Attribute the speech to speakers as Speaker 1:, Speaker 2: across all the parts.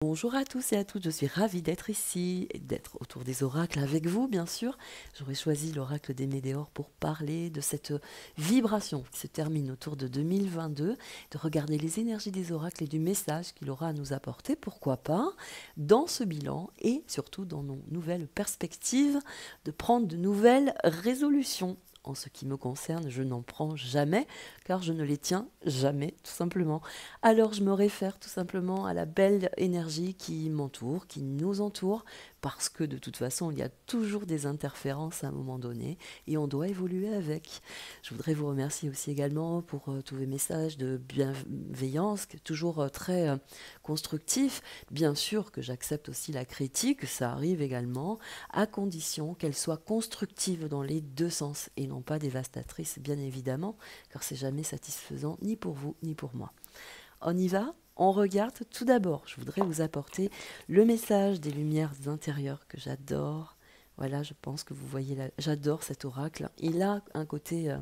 Speaker 1: Bonjour à tous et à toutes, je suis ravie d'être ici et d'être autour des oracles avec vous, bien sûr. J'aurais choisi l'oracle des Médéors pour parler de cette vibration qui se termine autour de 2022, de regarder les énergies des oracles et du message qu'il aura à nous apporter, pourquoi pas, dans ce bilan et surtout dans nos nouvelles perspectives, de prendre de nouvelles résolutions. En ce qui me concerne, je n'en prends jamais, car je ne les tiens jamais, tout simplement. Alors je me réfère tout simplement à la belle énergie qui m'entoure, qui nous entoure, parce que de toute façon, il y a toujours des interférences à un moment donné, et on doit évoluer avec. Je voudrais vous remercier aussi également pour tous vos messages de bienveillance, toujours très constructifs. Bien sûr que j'accepte aussi la critique, ça arrive également, à condition qu'elle soit constructive dans les deux sens, et non pas dévastatrice, bien évidemment, car c'est jamais satisfaisant ni pour vous ni pour moi. On y va? On regarde tout d'abord. Je voudrais vous apporter le message des lumières intérieures que j'adore. Voilà, je pense que vous voyez là. J'adore cet oracle. Il a un côté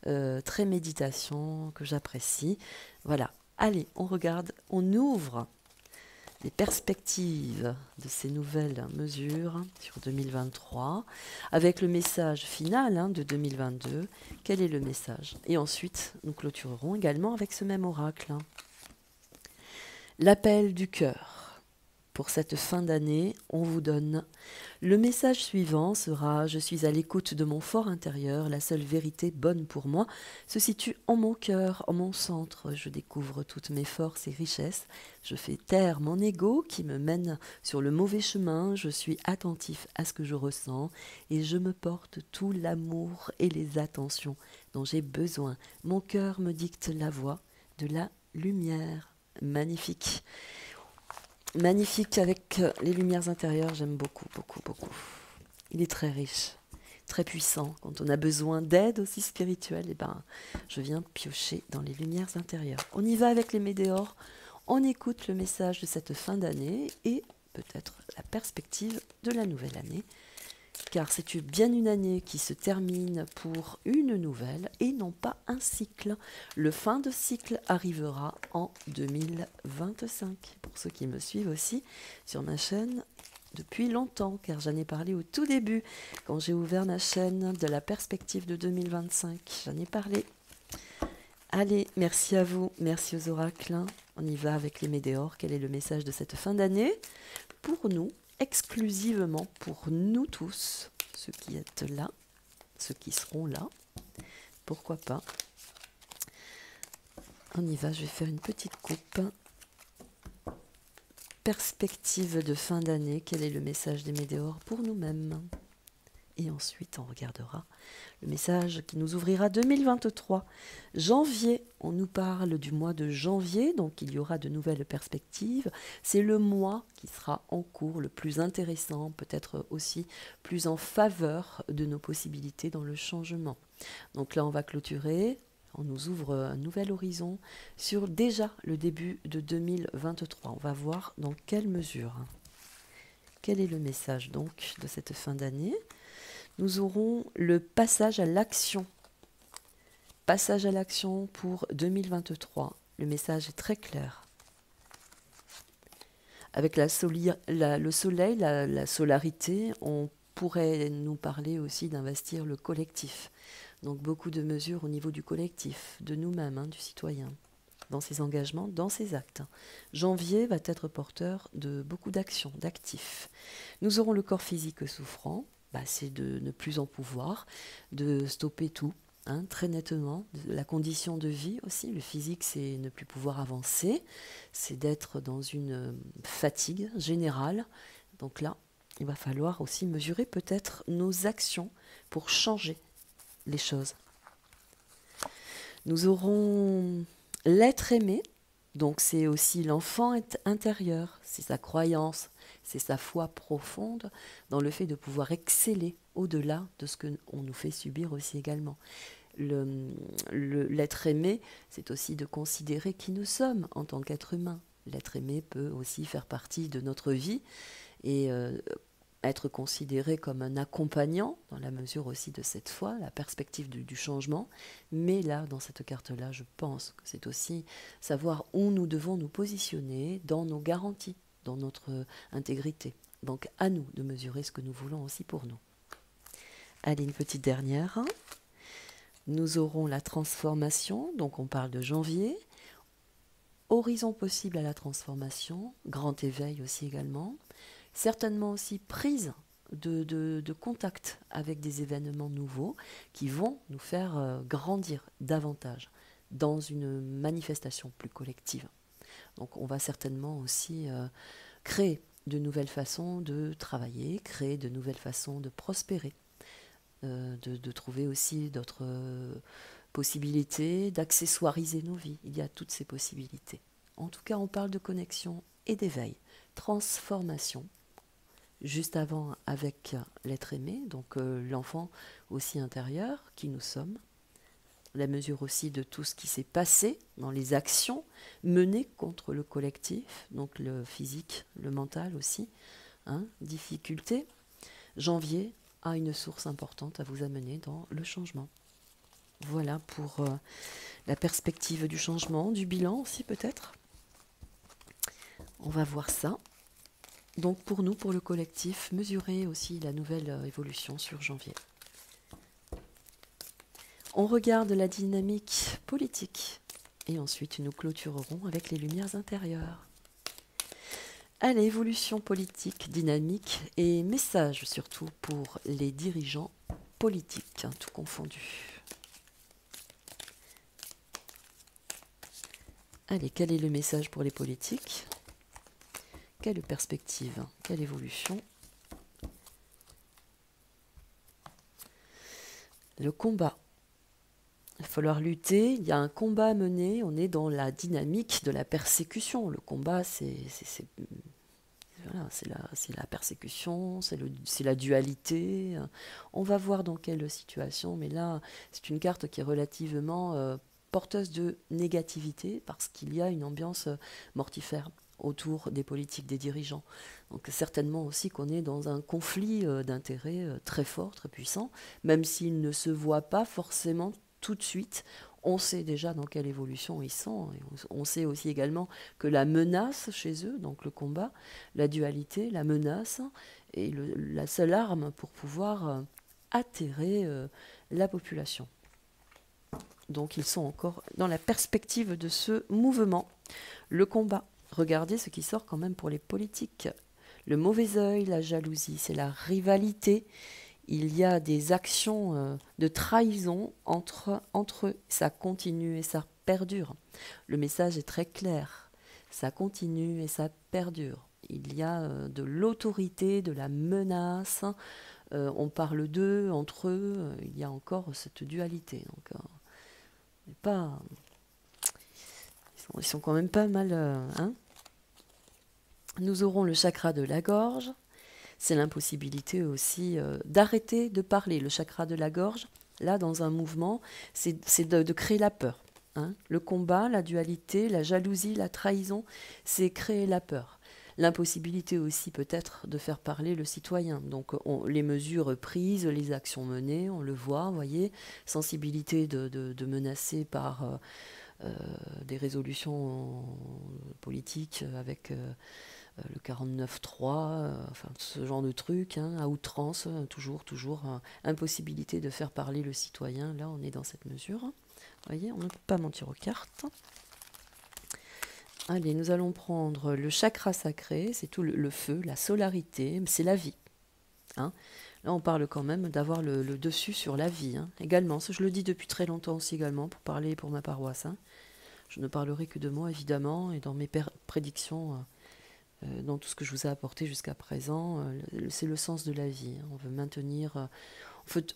Speaker 1: très méditation que j'apprécie. Voilà. Allez, on regarde, on ouvre les perspectives de ces nouvelles mesures sur 2023 avec le message final de 2022. Quel est le message? Et ensuite, nous clôturerons également avec ce même oracle. L'appel du cœur. Pour cette fin d'année, on vous donne le message suivant sera: je suis à l'écoute de mon fort intérieur, la seule vérité bonne pour moi se situe en mon cœur, en mon centre. Je découvre toutes mes forces et richesses, je fais taire mon ego qui me mène sur le mauvais chemin, je suis attentif à ce que je ressens et je me porte tout l'amour et les attentions dont j'ai besoin. Mon cœur me dicte la voie de la lumière. Magnifique. Magnifique avec les lumières intérieures, j'aime beaucoup, beaucoup, beaucoup. Il est très riche, très puissant. Quand on a besoin d'aide aussi spirituelle, eh ben, je viens piocher dans les lumières intérieures. On y va avec les météores, on écoute le message de cette fin d'année et peut-être la perspective de la nouvelle année. Car c'est bien une année qui se termine pour une nouvelle et non pas un cycle. Le fin de cycle arrivera en 2025. Pour ceux qui me suivent aussi sur ma chaîne depuis longtemps, car j'en ai parlé au tout début, quand j'ai ouvert ma chaîne de la perspective de 2025. J'en ai parlé. Allez, merci à vous, merci aux oracles. On y va avec les météores. Quel est le message de cette fin d'année pour nous, exclusivement pour nous tous, ceux qui êtes là, ceux qui seront là, pourquoi pas. On y va, je vais faire une petite coupe. Perspective de fin d'année, quel est le message des météores pour nous-mêmes? Et ensuite, on regardera le message qui nous ouvrira 2023. Janvier, on nous parle du mois de janvier, donc il y aura de nouvelles perspectives. C'est le mois qui sera en cours, le plus intéressant, peut-être aussi plus en faveur de nos possibilités dans le changement. Donc là, on va clôturer. On nous ouvre un nouvel horizon sur déjà le début de 2023. On va voir dans quelle mesure. Quel est le message donc de cette fin d'année? Nous aurons le passage à l'action. Passage à l'action pour 2023. Le message est très clair. Avec le soleil, la solarité, on pourrait nous parler aussi d'investir le collectif. Donc beaucoup de mesures au niveau du collectif, de nous-mêmes, du citoyen, dans ses engagements, dans ses actes. Janvier va être porteur de beaucoup d'actions, d'actifs. Nous aurons le corps physique souffrant. C'est de ne plus en pouvoir, de stopper tout, très nettement. La condition de vie aussi, le physique, c'est ne plus pouvoir avancer, c'est d'être dans une fatigue générale. Donc là, il va falloir aussi mesurer peut-être nos actions pour changer les choses. Nous aurons l'être aimé, donc c'est aussi l'enfant intérieur, c'est sa croyance, c'est sa foi profonde dans le fait de pouvoir exceller au-delà de ce qu'on nous fait subir aussi également. L'être aimé, c'est aussi de considérer qui nous sommes en tant qu'être humain. L'être aimé peut aussi faire partie de notre vie et être considéré comme un accompagnant dans la mesure aussi de cette foi, la perspective du changement. Mais là, dans cette carte-là, je pense que c'est aussi savoir où nous devons nous positionner dans nos garanties. dans notre intégrité. Donc à nous de mesurer ce que nous voulons aussi pour nous. Allez, une petite dernière. Nous aurons la transformation, donc on parle de janvier. Horizon possible à la transformation, grand éveil aussi également. Certainement aussi prise de contact avec des événements nouveaux qui vont nous faire grandir davantage dans une manifestation plus collective. Donc on va certainement aussi créer de nouvelles façons de travailler, créer de nouvelles façons de prospérer, de trouver aussi d'autres possibilités d'accessoiriser nos vies. Il y a toutes ces possibilités. En tout cas, on parle de connexion et d'éveil, transformation. Juste avant avec l'être aimé, donc l'enfant aussi intérieur qui nous sommes, la mesure aussi de tout ce qui s'est passé dans les actions menées contre le collectif, donc le physique, le mental aussi, difficulté. Janvier a une source importante à vous amener dans le changement. Voilà pour la perspective du changement, du bilan aussi peut-être. On va voir ça. Donc pour nous, pour le collectif, mesurer aussi la nouvelle évolution sur janvier. On regarde la dynamique politique et ensuite nous clôturerons avec les lumières intérieures. Allez, évolution politique, dynamique et message surtout pour les dirigeants politiques, tout confondu. Allez, quel est le message pour les politiques ? Quelle perspective ? Quelle évolution ? Le combat. Il va falloir lutter, il y a un combat à mener, on est dans la dynamique de la persécution. Le combat, c'est la persécution, c'est la dualité. On va voir dans quelle situation, mais là, c'est une carte qui est relativement porteuse de négativité parce qu'il y a une ambiance mortifère autour des politiques, des dirigeants. Donc certainement aussi qu'on est dans un conflit d'intérêts très fort, très puissant, même s'il ne se voit pas forcément tout de suite. On sait déjà dans quelle évolution ils sont. Et on sait aussi également que la menace chez eux, donc le combat, la dualité, la menace, est la seule arme pour pouvoir atterrer la population. Donc ils sont encore dans la perspective de ce mouvement. Le combat. Regardez ce qui sort quand même pour les politiques. Le mauvais œil, la jalousie, c'est la rivalité. Il y a des actions de trahison entre eux. Ça continue et ça perdure. Le message est très clair. Ça continue et ça perdure. Il y a de l'autorité, de la menace. On parle d'eux, entre eux. Il y a encore cette dualité. Donc, pas... Ils sont quand même pas mal... Nous aurons le chakra de la gorge. C'est l'impossibilité aussi d'arrêter de parler. Le chakra de la gorge, là, dans un mouvement, c'est de créer la peur. Le combat, la dualité, la jalousie, la trahison, c'est créer la peur. L'impossibilité aussi peut-être de faire parler le citoyen. Donc les mesures prises, les actions menées, on le voit, vous voyez, sensibilité de menacer par des résolutions politiques avec... le 49.3, enfin ce genre de truc, à outrance, toujours, impossibilité de faire parler le citoyen. Là, on est dans cette mesure. Vous voyez, on ne peut pas mentir aux cartes. Allez, nous allons prendre le chakra sacré, c'est tout le feu, la solarité, c'est la vie. Là, on parle quand même d'avoir le dessus sur la vie, également. Ça, je le dis depuis très longtemps aussi également, pour parler pour ma paroisse. Je ne parlerai que de moi, évidemment, et dans mes prédictions... dans tout ce que je vous ai apporté jusqu'à présent, c'est le sens de la vie. On veut maintenir,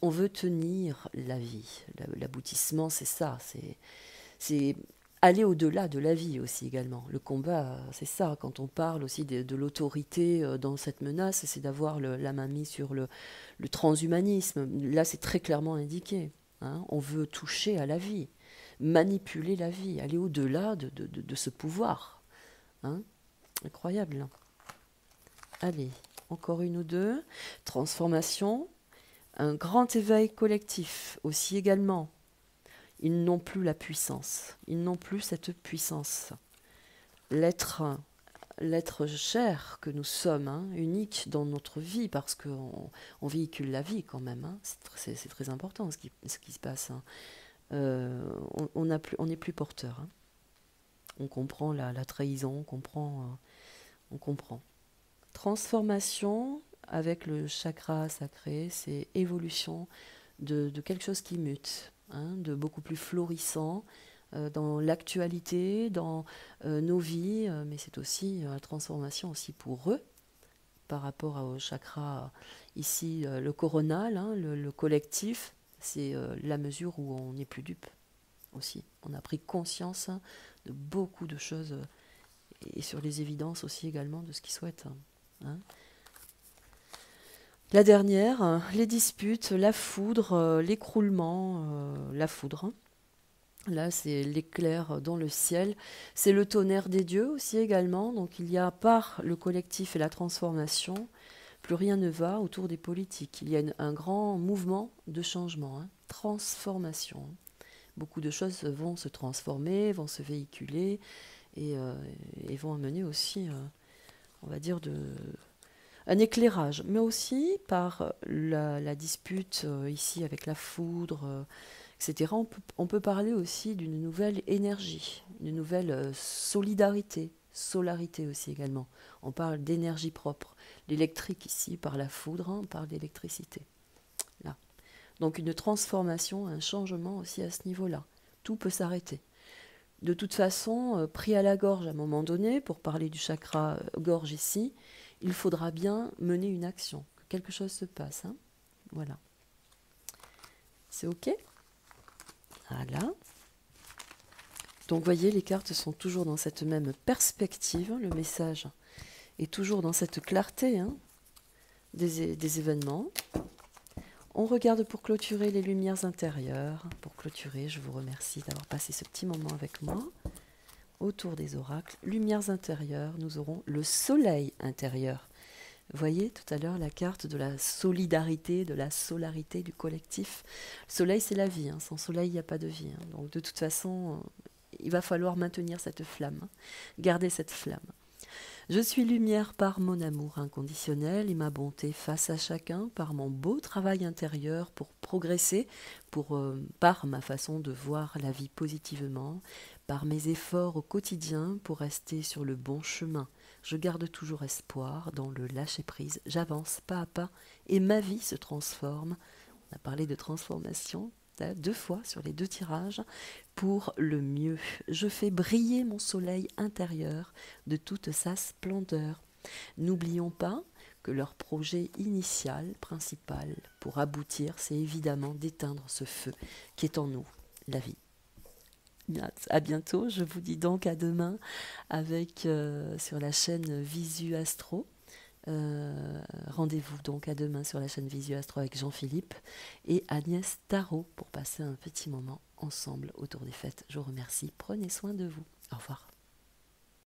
Speaker 1: on veut tenir la vie. L'aboutissement, c'est ça. C'est aller au-delà de la vie aussi également. Le combat, c'est ça. Quand on parle aussi de l'autorité dans cette menace, c'est d'avoir la main mise sur le transhumanisme. Là, c'est très clairement indiqué. On veut toucher à la vie, manipuler la vie, aller au-delà de ce pouvoir. Incroyable. Allez, encore une ou deux. Transformation. Un grand éveil collectif aussi également. Ils n'ont plus la puissance. Ils n'ont plus cette puissance. L'être l'être cher que nous sommes, hein, unique dans notre vie, parce qu'on véhicule la vie quand même, hein. C'est très important ce qui se passe, hein. On n'est plus porteur, hein. On comprend la trahison, on comprend. Transformation avec le chakra sacré, c'est évolution de quelque chose qui mute, hein, de beaucoup plus florissant dans l'actualité, dans nos vies, mais c'est aussi la transformation aussi pour eux par rapport au chakra ici, le coronal, hein, le collectif, c'est la mesure où on n'est plus dupe aussi. On a pris conscience, hein, de beaucoup de choses et sur les évidences aussi également de ce qu'ils souhaitent, hein. La dernière, les disputes, la foudre, l'écroulement, la foudre, hein. Là, c'est l'éclair dans le ciel. C'est le tonnerre des dieux aussi également. Donc il y a, par le collectif et la transformation, plus rien ne va autour des politiques. Il y a un grand mouvement de changement, hein, transformation. Beaucoup de choses vont se transformer, vont se véhiculer et vont amener aussi, on va dire, un éclairage. Mais aussi par la dispute ici avec la foudre, etc. On peut parler aussi d'une nouvelle énergie, d'une nouvelle solidarité, solarité aussi également. On parle d'énergie propre. L'électrique ici, par la foudre, hein, on parle d'électricité. Là. Donc une transformation, un changement aussi à ce niveau-là. Tout peut s'arrêter. De toute façon, pris à la gorge à un moment donné, pour parler du chakra gorge ici, il faudra bien mener une action, que quelque chose se passe, hein. Voilà. C'est OK ? Voilà. Donc, voyez, les cartes sont toujours dans cette même perspective. Le message est toujours dans cette clarté, hein, des événements. On regarde pour clôturer les lumières intérieures. Pour clôturer, je vous remercie d'avoir passé ce petit moment avec moi. Autour des oracles, lumières intérieures, nous aurons le soleil intérieur. Vous voyez tout à l'heure la carte de la solidarité, de la solarité du collectif. Le soleil, c'est la vie, hein. Sans soleil, il n'y a pas de vie, hein. Donc de toute façon, il va falloir maintenir cette flamme, hein. Garder cette flamme. Je suis lumière par mon amour inconditionnel et ma bonté face à chacun, par mon beau travail intérieur pour progresser, par ma façon de voir la vie positivement, par mes efforts au quotidien pour rester sur le bon chemin. Je garde toujours espoir dans le lâcher-prise, j'avance pas à pas et ma vie se transforme. On a parlé de transformation 2 fois sur les 2 tirages, pour le mieux. Je fais briller mon soleil intérieur de toute sa splendeur. N'oublions pas que leur projet initial, principal, pour aboutir, c'est évidemment d'éteindre ce feu qui est en nous, la vie. À bientôt, je vous dis donc à demain avec sur la chaîne Visu Astro. Rendez-vous donc à demain sur la chaîne Visu Astro avec Jean-Philippe et Agnès Tarot pour passer un petit moment ensemble autour des fêtes. Je vous remercie, prenez soin de vous. Au revoir.